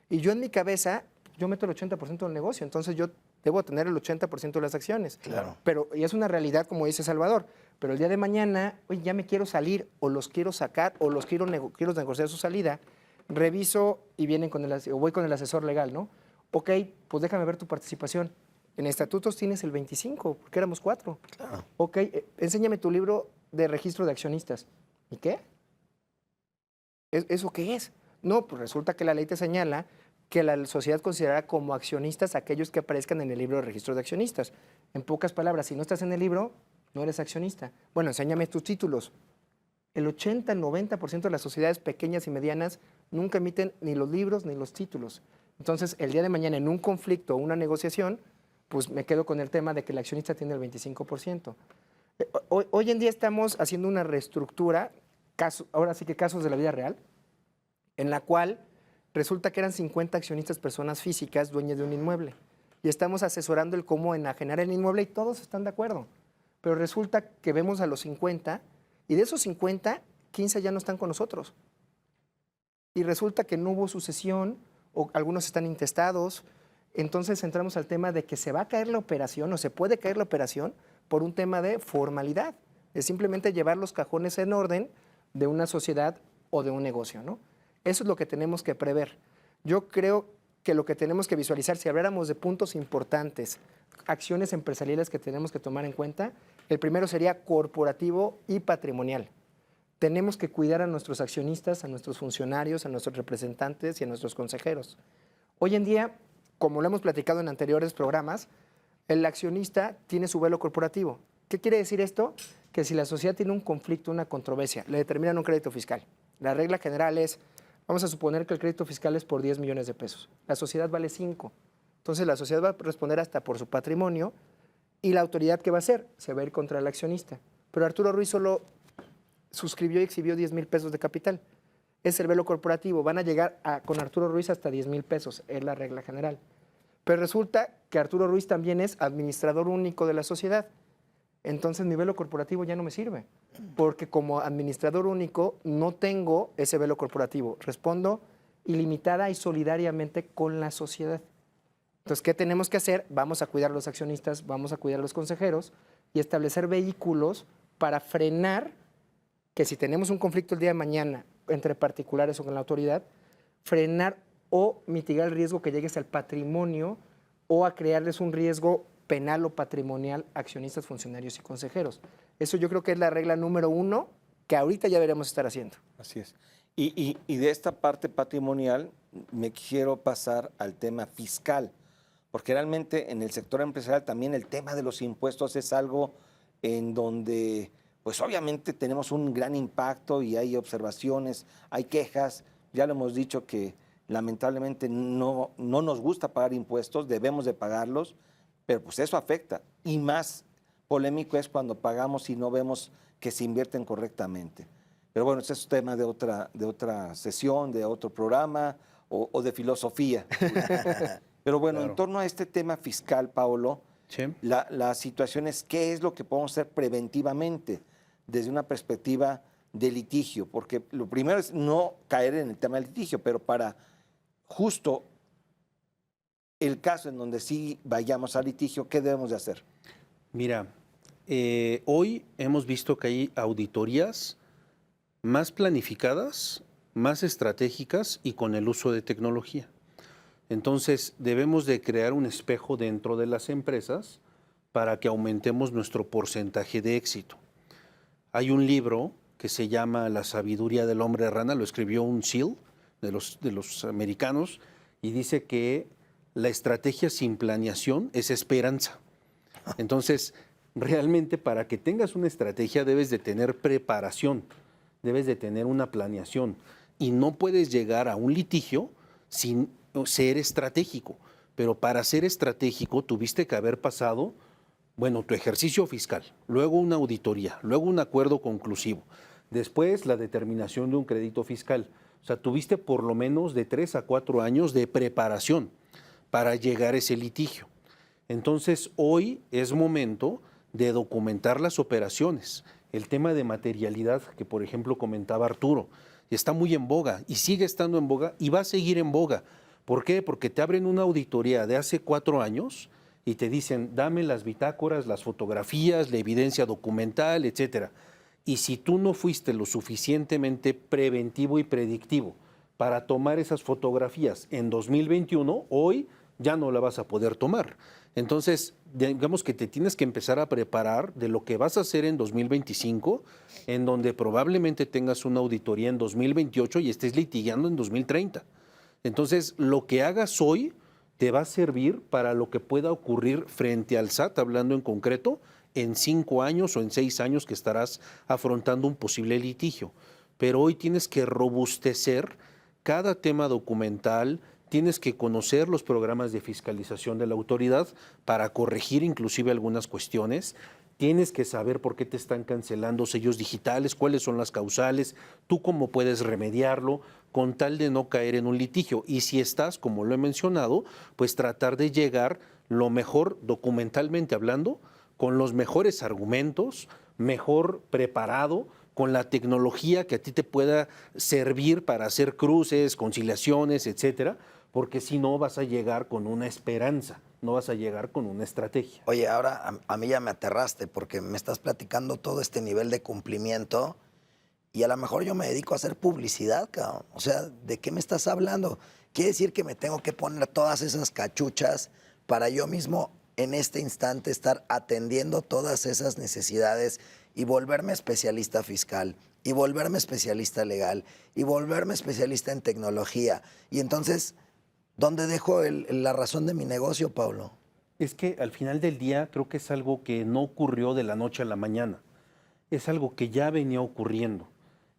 Y yo en mi cabeza, yo meto el 80% del negocio, entonces yo debo tener el 80% de las acciones. Claro. Pero, y es una realidad, como dice Salvador, Pero el día de mañana, oye, ya me quiero salir, o los quiero sacar, o los quiero negociar su salida, reviso y o voy con el asesor legal, ¿no? Ok, pues déjame ver tu participación. En estatutos tienes el 25, porque éramos 4. Claro. Ok, enséñame tu libro de registro de accionistas. ¿Y qué? ¿Eso qué es? No, pues resulta que la ley te señala que la sociedad considerará como accionistas aquellos que aparezcan en el libro de registro de accionistas. En pocas palabras, si no estás en el libro, no eres accionista. Bueno, enséñame tus títulos. El 80, el 90% de las sociedades pequeñas y medianas nunca emiten ni los libros ni los títulos. Entonces, el día de mañana, en un conflicto o una negociación, pues me quedo con el tema de que el accionista tiene el 25%. Hoy en día estamos haciendo una reestructura, ahora sí que casos de la vida real, en la cual resulta que eran 50 accionistas personas físicas dueñas de un inmueble. Y estamos asesorando el cómo enajenar el inmueble y todos están de acuerdo. Pero resulta que vemos a los 50 y de esos 50, 15 ya no están con nosotros. Y resulta que no hubo sucesión o algunos están intestados. Entonces entramos al tema de que se va a caer la operación o se puede caer la operación por un tema de formalidad. Es simplemente llevar los cajones en orden de una sociedad o de un negocio, ¿no? Eso es lo que tenemos que prever. Yo creo que lo que tenemos que visualizar, si habláramos de puntos importantes, acciones empresariales que tenemos que tomar en cuenta, el primero sería corporativo y patrimonial. Tenemos que cuidar a nuestros accionistas, a nuestros funcionarios, a nuestros representantes y a nuestros consejeros. Hoy en día, como lo hemos platicado en anteriores programas, el accionista tiene su velo corporativo. ¿Qué quiere decir esto? Que si la sociedad tiene un conflicto, una controversia, le determinan un crédito fiscal. La regla general es, vamos a suponer que el crédito fiscal es por 10 millones de pesos. La sociedad vale 5. Entonces la sociedad va a responder hasta por su patrimonio y la autoridad, ¿qué va a hacer? Se va a ir contra el accionista. Pero Arturo Ruiz solo suscribió y exhibió 10 mil pesos de capital. Es el velo corporativo. Van a llegar con Arturo Ruiz hasta 10 mil pesos. Es la regla general. Pero resulta que Arturo Ruiz también es administrador único de la sociedad. Entonces mi velo corporativo ya no me sirve. Porque como administrador único no tengo ese velo corporativo. Respondo ilimitada y solidariamente con la sociedad. Entonces, ¿qué tenemos que hacer? Vamos a cuidar a los accionistas, vamos a cuidar a los consejeros y establecer vehículos para frenar que si tenemos un conflicto el día de mañana entre particulares o con la autoridad, frenar o mitigar el riesgo que llegues al patrimonio o a crearles un riesgo penal o patrimonial a accionistas, funcionarios y consejeros. Eso yo creo que es la regla número 1 que ahorita ya veremos estar haciendo. Así es. Y de esta parte patrimonial me quiero pasar al tema fiscal, porque realmente en el sector empresarial también el tema de los impuestos es algo en donde, pues obviamente tenemos un gran impacto y hay observaciones, hay quejas, ya lo hemos dicho que lamentablemente no nos gusta pagar impuestos, debemos de pagarlos, pero pues eso afecta. Y más polémico es cuando pagamos y no vemos que se invierten correctamente. Pero bueno, ese es un tema de otra sesión, de otro programa o de filosofía. Pero bueno, Claro. En torno a este tema fiscal, Paolo, Sí. la situación es qué es lo que podemos hacer preventivamente desde una perspectiva de litigio, porque lo primero es no caer en el tema del litigio, pero para justo el caso en donde sí vayamos al litigio, ¿qué debemos de hacer? Mira, hoy hemos visto que hay auditorías más planificadas, más estratégicas y con el uso de tecnología. Entonces, debemos de crear un espejo dentro de las empresas para que aumentemos nuestro porcentaje de éxito. Hay un libro que se llama La sabiduría del hombre rana, lo escribió un SEAL de los americanos, y dice que la estrategia sin planeación es esperanza. Entonces, realmente para que tengas una estrategia debes de tener preparación, debes de tener una planeación, y no puedes llegar a un litigio sin ser estratégico. Pero para ser estratégico tuviste que haber pasado, bueno, tu ejercicio fiscal, luego una auditoría, luego un acuerdo conclusivo, después la determinación de un crédito fiscal. O sea, tuviste por lo menos de 3 a 4 años de preparación para llegar a ese litigio. Entonces, hoy es momento de documentar las operaciones. El tema de materialidad que, por ejemplo, comentaba Arturo, está muy en boga y sigue estando en boga y va a seguir en boga. ¿Por qué? Porque te abren una auditoría de hace 4 años y te dicen, dame las bitácoras, las fotografías, la evidencia documental, etcétera. Y si tú no fuiste lo suficientemente preventivo y predictivo para tomar esas fotografías en 2021, hoy ya no la vas a poder tomar. Entonces, digamos que te tienes que empezar a preparar de lo que vas a hacer en 2025, en donde probablemente tengas una auditoría en 2028 y estés litigando en 2030. Entonces, lo que hagas hoy te va a servir para lo que pueda ocurrir frente al SAT, hablando en concreto, en 5 años o en 6 años que estarás afrontando un posible litigio. Pero hoy tienes que robustecer cada tema documental, tienes que conocer los programas de fiscalización de la autoridad para corregir inclusive algunas cuestiones. Tienes que saber por qué te están cancelando sellos digitales, cuáles son las causales, tú cómo puedes remediarlo con tal de no caer en un litigio. Y si estás, como lo he mencionado, pues tratar de llegar lo mejor documentalmente hablando, con los mejores argumentos, mejor preparado, con la tecnología que a ti te pueda servir para hacer cruces, conciliaciones, etcétera, porque si no vas a llegar con una esperanza, no vas a llegar con una estrategia. Oye, ahora a mí ya me aterraste porque me estás platicando todo este nivel de cumplimiento y a lo mejor yo me dedico a hacer publicidad, cabrón. O sea, ¿de qué me estás hablando? Quiere decir que me tengo que poner todas esas cachuchas para yo mismo en este instante estar atendiendo todas esas necesidades y volverme especialista fiscal, y volverme especialista legal, y volverme especialista en tecnología. Y entonces, ¿dónde dejo la razón de mi negocio, Pablo? Es que al final del día creo que es algo que no ocurrió de la noche a la mañana. Es algo que ya venía ocurriendo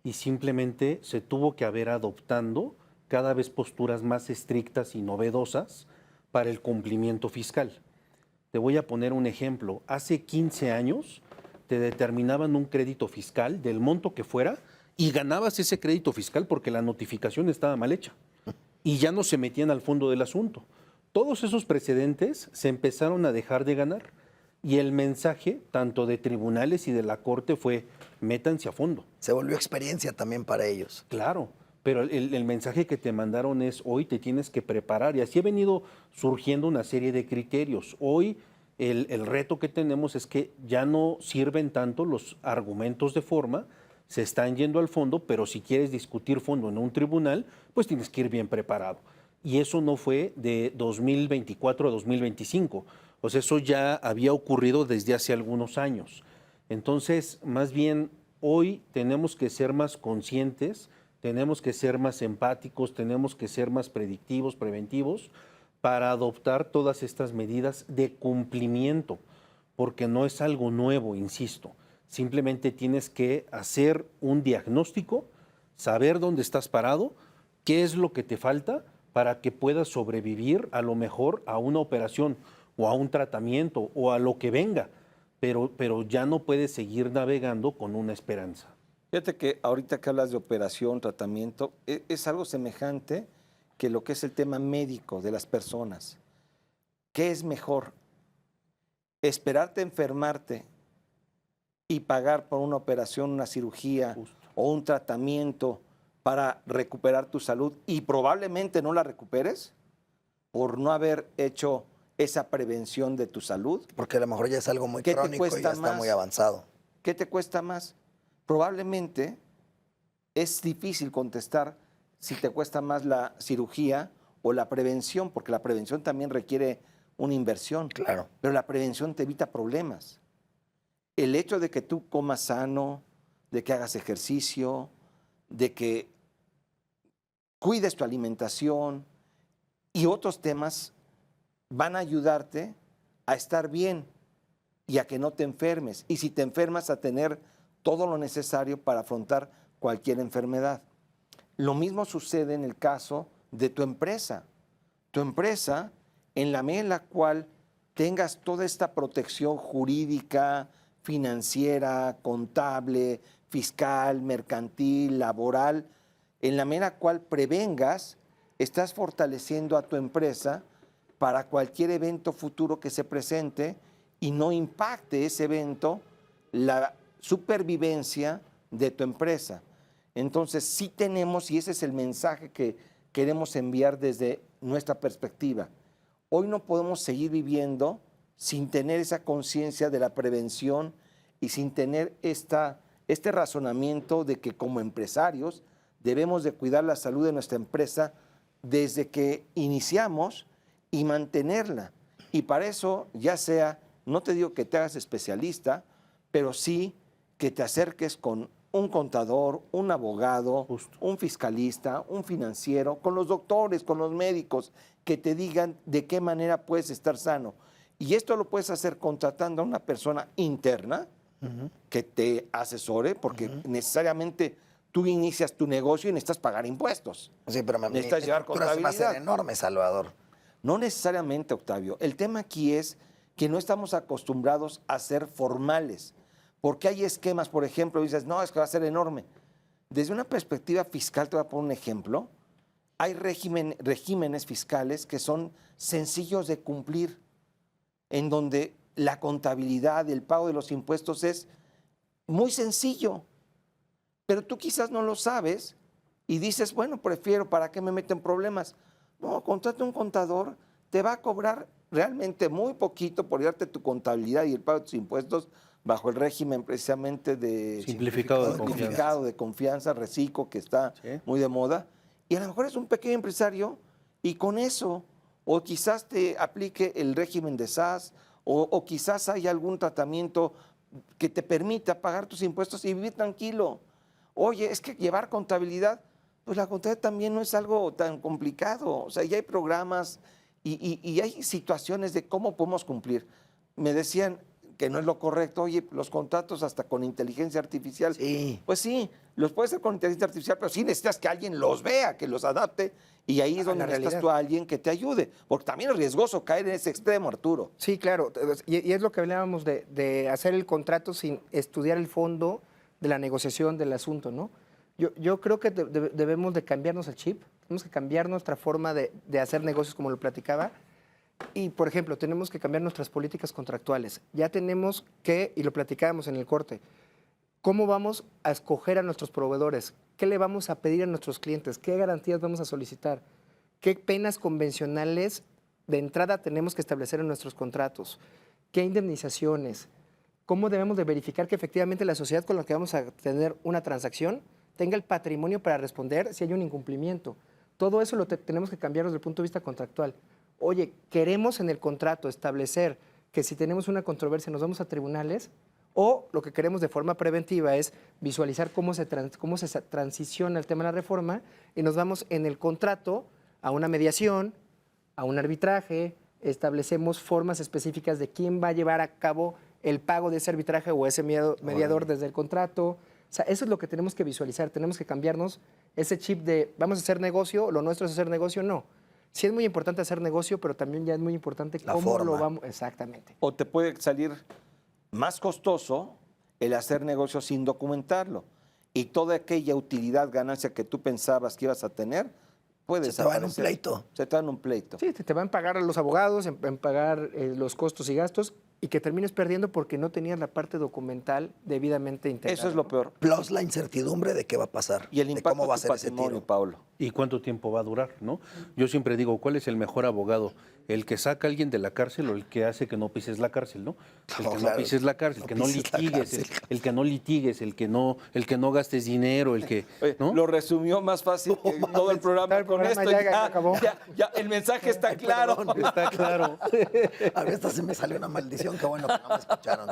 y simplemente se tuvo que haber adoptando cada vez posturas más estrictas y novedosas para el cumplimiento fiscal. Te voy a poner un ejemplo. Hace 15 años te determinaban un crédito fiscal del monto que fuera y ganabas ese crédito fiscal porque la notificación estaba mal hecha y ya no se metían al fondo del asunto. Todos esos precedentes se empezaron a dejar de ganar y el mensaje tanto de tribunales y de la Corte fue métanse a fondo. Se volvió experiencia también para ellos. Claro, pero el mensaje que te mandaron es hoy te tienes que preparar y así ha venido surgiendo una serie de criterios. Hoy el reto que tenemos es que ya no sirven tanto los argumentos de forma, se están yendo al fondo, pero si quieres discutir fondo en un tribunal, pues tienes que ir bien preparado. Y eso no fue de 2024 a 2025, o sea, eso ya había ocurrido desde hace algunos años. Entonces, más bien, hoy tenemos que ser más conscientes, tenemos que ser más empáticos, tenemos que ser más predictivos, preventivos, para adoptar todas estas medidas de cumplimiento, porque no es algo nuevo, insisto. Simplemente tienes que hacer un diagnóstico, saber dónde estás parado, qué es lo que te falta para que puedas sobrevivir a lo mejor a una operación o a un tratamiento o a lo que venga, pero ya no puedes seguir navegando con una esperanza. Fíjate que ahorita que hablas de operación, tratamiento, es algo semejante que lo que es el tema médico de las personas. ¿Qué es mejor? ¿Esperarte a enfermarte y pagar por una operación, una cirugía o un tratamiento para recuperar tu salud y probablemente no la recuperes por no haber hecho esa prevención de tu salud? Porque a lo mejor ya es algo muy crónico y ya está muy avanzado. ¿Qué te cuesta más? Probablemente es difícil contestar si te cuesta más la cirugía o la prevención, porque la prevención también requiere una inversión. Claro. Pero la prevención te evita problemas. El hecho de que tú comas sano, de que hagas ejercicio, de que cuides tu alimentación y otros temas van a ayudarte a estar bien y a que no te enfermes. Y si te enfermas, a tener todo lo necesario para afrontar cualquier enfermedad. Lo mismo sucede en el caso de tu empresa. Tu empresa, en la medida en la cual tengas toda esta protección jurídica, financiera, contable, fiscal, mercantil, laboral, en la medida en la cual prevengas, estás fortaleciendo a tu empresa para cualquier evento futuro que se presente y no impacte ese evento la supervivencia de tu empresa. Entonces, sí tenemos, y ese es el mensaje que queremos enviar desde nuestra perspectiva. Hoy no podemos seguir viviendo sin tener esa conciencia de la prevención y sin tener este razonamiento de que como empresarios debemos de cuidar la salud de nuestra empresa desde que iniciamos y mantenerla. Y para eso, ya sea, no te digo que te hagas especialista, pero sí que te acerques con un contador, un abogado, un fiscalista, un financiero, con los doctores, con los médicos, que te digan de qué manera puedes estar sano. Y esto lo puedes hacer contratando a una persona interna que te asesore, porque necesariamente tú inicias tu negocio y necesitas pagar impuestos. Sí, pero necesitas llevar contabilidad. Va a ser contabilidad. enorme, Salvador. No necesariamente, Octavio. El tema aquí es que no estamos acostumbrados a ser formales, porque hay esquemas, por ejemplo, dices, no, es que va a ser enorme. Desde una perspectiva fiscal, te voy a poner un ejemplo, hay regímenes fiscales que son sencillos de cumplir, en donde la contabilidad, el pago de los impuestos es muy sencillo, pero tú quizás no lo sabes y dices, bueno, prefiero, ¿para qué me meten problemas? No, contrata un contador, te va a cobrar realmente muy poquito por darte tu contabilidad y el pago de tus impuestos bajo el régimen precisamente de simplificado de confianza, reciclo, que está muy de moda. Y a lo mejor es un pequeño empresario y con eso, o quizás te aplique el régimen de SAS, o quizás hay algún tratamiento que te permita pagar tus impuestos y vivir tranquilo. Oye, es que llevar contabilidad, pues la contabilidad también no es algo tan complicado. O sea, ya hay programas y hay situaciones de cómo podemos cumplir. Me decían que no es lo correcto, oye, los contratos hasta con inteligencia artificial. Sí. Pues sí, los puedes hacer con inteligencia artificial, pero sí necesitas que alguien los vea, que los adapte, y ahí es donde necesitas tú a alguien que te ayude, porque también es riesgoso caer en ese extremo, Arturo. Sí, claro, y es lo que hablábamos de hacer el contrato sin estudiar el fondo de la negociación del asunto, ¿no? Yo creo que debemos de cambiarnos el chip, tenemos que cambiar nuestra forma de hacer negocios, como lo platicaba, y, por ejemplo, tenemos que cambiar nuestras políticas contractuales. Ya tenemos que, y lo platicábamos en el corte, ¿cómo vamos a escoger a nuestros proveedores? ¿Qué le vamos a pedir a nuestros clientes? ¿Qué garantías vamos a solicitar? ¿Qué penas convencionales de entrada tenemos que establecer en nuestros contratos? ¿Qué indemnizaciones? ¿Cómo debemos de verificar que efectivamente la sociedad con la que vamos a tener una transacción tenga el patrimonio para responder si hay un incumplimiento? Todo eso lo tenemos que cambiar desde el punto de vista contractual. Oye, queremos en el contrato establecer que si tenemos una controversia nos vamos a tribunales, o lo que queremos de forma preventiva es visualizar cómo se transiciona el tema de la reforma y nos vamos en el contrato a una mediación, a un arbitraje, establecemos formas específicas de quién va a llevar a cabo el pago de ese arbitraje o ese mediador desde el contrato. O sea, eso es lo que tenemos que visualizar, tenemos que cambiarnos ese chip de vamos a hacer negocio, lo nuestro es hacer negocio, no. Sí es muy importante hacer negocio, pero también ya es muy importante cómo lo vamos. Exactamente. O te puede salir más costoso el hacer negocio sin documentarlo. Y toda aquella utilidad, ganancia que tú pensabas que ibas a tener, puede Se te va en un pleito. Se te va en un pleito. Sí, te van a pagar a los abogados, en pagar los costos y gastos, y que termines perdiendo porque no tenías la parte documental debidamente integrada. Eso es lo peor. Plus la incertidumbre de qué va a pasar. Y el de impacto cómo va a de tu ser ese patrimonio, tiro. Pablo. ¿Y cuánto tiempo va a durar, no? Yo siempre digo, ¿cuál es el mejor abogado? ¿El que saca a alguien de la cárcel o el que hace que no pises la cárcel, no? El que no pises la cárcel, el que no litigues, el que no litigues, el que no gastes dinero, el que, Oye, ¿no? lo resumió más fácil que todo el programa. El Con programa esto ya acabó. ya, el mensaje está claro. Perdón. Está claro. A ver, esta se me salió una maldición, qué bueno que no me escucharon.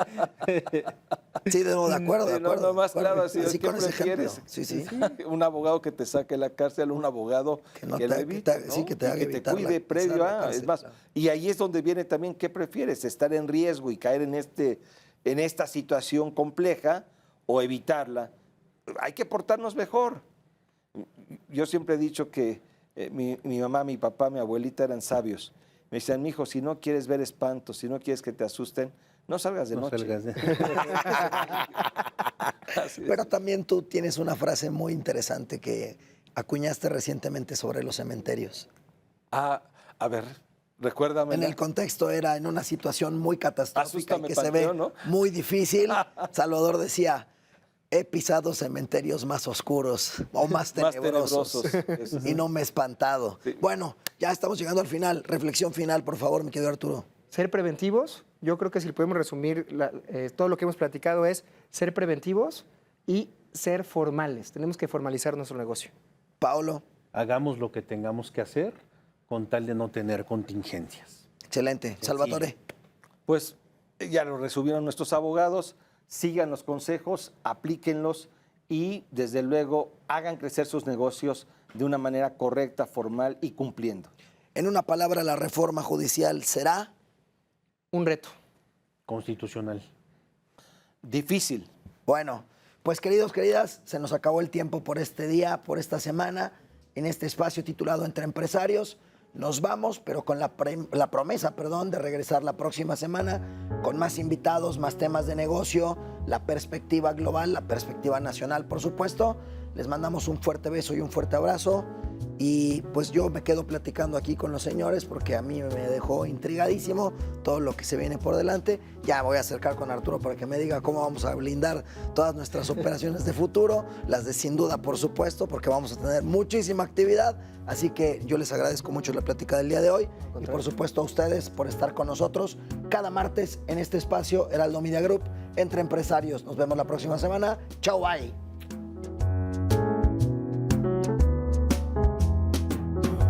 Sí, de acuerdo, de Sí, acuerdo. no, más de acuerdo. claro, así, Así ¿qué con ese ejemplo. prefieres? Sí. Un abogado que te saque de la cárcel, un abogado Que no que te- lo evite, que te- ¿no? sí, que te Y haga que te evitar cuide la- previo pisar la a, cárcel, es más. claro. Y ahí es donde viene también, ¿qué prefieres? ¿Estar en riesgo y caer en esta situación compleja o evitarla? Hay que portarnos mejor. Yo siempre he dicho que mi mamá, mi papá, mi abuelita eran sabios. Me decían, mijo, si no quieres ver espantos, si no quieres que te asusten, no salgas de No noche. salgas de- Así es. Pero también tú tienes una frase muy interesante que acuñaste recientemente sobre los cementerios. A ver, recuérdame. En el contexto era en una situación muy catastrófica y Asústame, que se Panteón, ve ¿no? muy difícil. Salvador decía, he pisado cementerios más oscuros o más Más tenebrosos. tenebrosos. Eso Y no me he espantado. Sí. Bueno, ya estamos llegando al final. Reflexión final, por favor, mi querido Arturo. Ser preventivos, Yo creo que si podemos resumir todo lo que hemos platicado es ser preventivos y ser formales. Tenemos que formalizar nuestro negocio. Paulo, Hagamos lo que tengamos que hacer con tal de no tener contingencias. excelente. Salvatore. Pues ya lo resumieron nuestros abogados, sigan los consejos, aplíquenlos y desde luego hagan crecer sus negocios de una manera correcta, formal y cumpliendo. En una palabra, la reforma judicial será... Un reto. Constitucional. Difícil. Bueno, pues queridos, queridas, se nos acabó el tiempo por este día, por esta semana, en este espacio titulado Entre Empresarios. Nos vamos, pero con la promesa, de regresar la próxima semana con más invitados, más temas de negocio, la perspectiva global, la perspectiva nacional, por supuesto. Les mandamos un fuerte beso y un fuerte abrazo. Y pues yo me quedo platicando aquí con los señores porque a mí me dejó intrigadísimo todo lo que se viene por delante. Ya me voy a acercar con Arturo para que me diga cómo vamos a blindar todas nuestras operaciones de futuro, las de sin duda, por supuesto, porque vamos a tener muchísima actividad. Así que yo les agradezco mucho la plática del día de hoy y por supuesto a ustedes por estar con nosotros cada martes en este espacio Heraldo Media Group, Entre Empresarios. Nos vemos la próxima semana. Chau, bye.